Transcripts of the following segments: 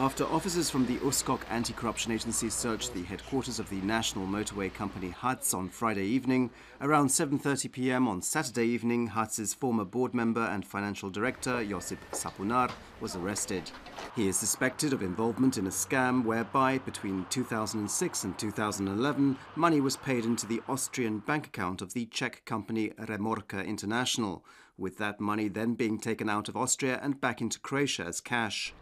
After officers from the USKOK anti-corruption agency searched the headquarters of the national motorway company HATS on Friday evening, around 7:30 p.m. on Saturday evening, HATS's former board member and financial director, Josip Sapunar, was arrested. He is suspected of involvement in a scam whereby, between 2006 and 2011, money was paid into the Austrian bank account of the Czech company Remorka International, with that money then being taken out of Austria and back into Croatia as cash.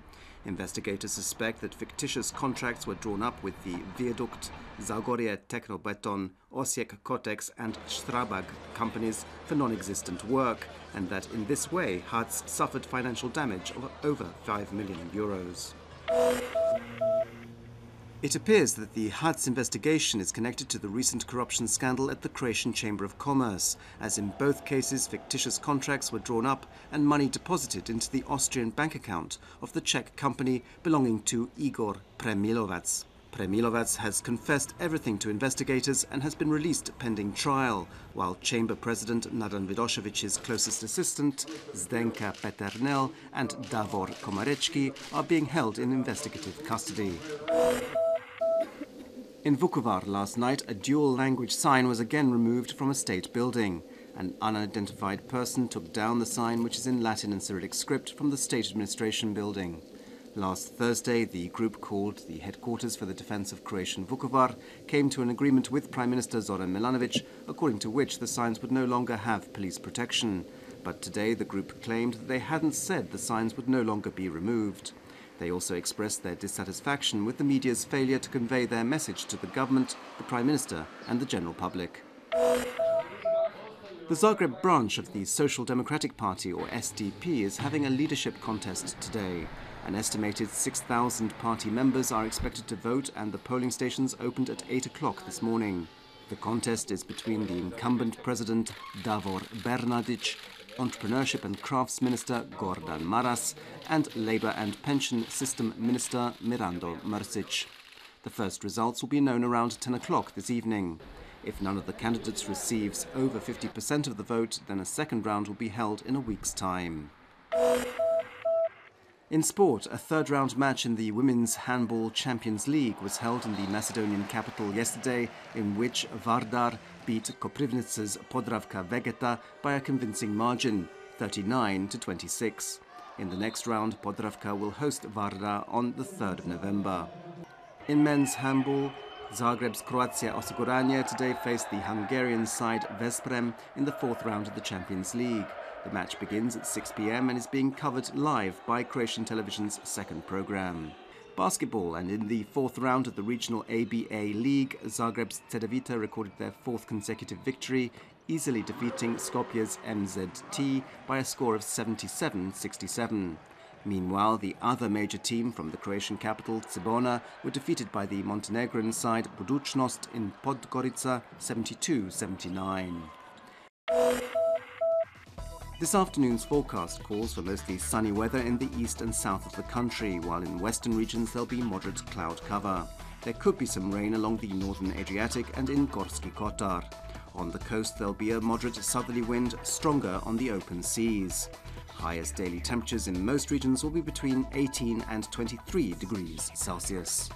Investigators suspect that fictitious contracts were drawn up with the Viaduct, Zagorje Technobeton, Osijek Kotex and Strabag companies for non-existent work, and that in this way HATS suffered financial damage of over €5 million. It appears that the HATS investigation is connected to the recent corruption scandal at the Croatian Chamber of Commerce, as in both cases fictitious contracts were drawn up and money deposited into the Austrian bank account of the Czech company belonging to Igor Premilovac. Premilovac has confessed everything to investigators and has been released pending trial, while Chamber President Nadan Vidosevic's closest assistant, Zdenka Peternel, and Davor Komarecki are being held in investigative custody. In Vukovar last night, a dual-language sign was again removed from a state building. An unidentified person took down the sign, which is in Latin and Cyrillic script, from the state administration building. Last Thursday, the group called the Headquarters for the Defense of Croatian Vukovar came to an agreement with Prime Minister Zoran Milanovic, according to which the signs would no longer have police protection. But today the group claimed that they hadn't said the signs would no longer be removed. They also expressed their dissatisfaction with the media's failure to convey their message to the government, the Prime Minister and the general public. The Zagreb branch of the Social Democratic Party, or SDP, is having a leadership contest today. An estimated 6,000 party members are expected to vote, and the polling stations opened at 8 o'clock this morning. The contest is between the incumbent president, Davor Bernardic, Entrepreneurship and Crafts Minister Gordan Maras, and Labour and Pension System Minister Mirando Mrsic. The first results will be known around 10 o'clock this evening. If none of the candidates receives over 50% of the vote, then a second round will be held in a week's time. In sport, a third-round match in the Women's Handball Champions League was held in the Macedonian capital yesterday, in which Vardar beat Koprivnica's Podravka Vegeta by a convincing margin, 39-26. In the next round, Podravka will host Vardar on the 3rd of November. In men's handball, Zagreb's Croatia Osiguranje today faced the Hungarian side Veszprém in the fourth round of the Champions League. The match begins at 6 p.m. and is being covered live by Croatian television's second program. Basketball, and in the fourth round of the regional ABA League, Zagreb's Cedevita recorded their fourth consecutive victory, easily defeating Skopje's MZT by a score of 77-67. Meanwhile, the other major team from the Croatian capital, Cibona, were defeated by the Montenegrin side Budućnost in Podgorica 72-79. This afternoon's forecast calls for mostly sunny weather in the east and south of the country, while in western regions there'll be moderate cloud cover. There could be some rain along the northern Adriatic and in Gorski Kotar. On the coast there'll be a moderate southerly wind, stronger on the open seas. Highest daily temperatures in most regions will be between 18 and 23 degrees Celsius.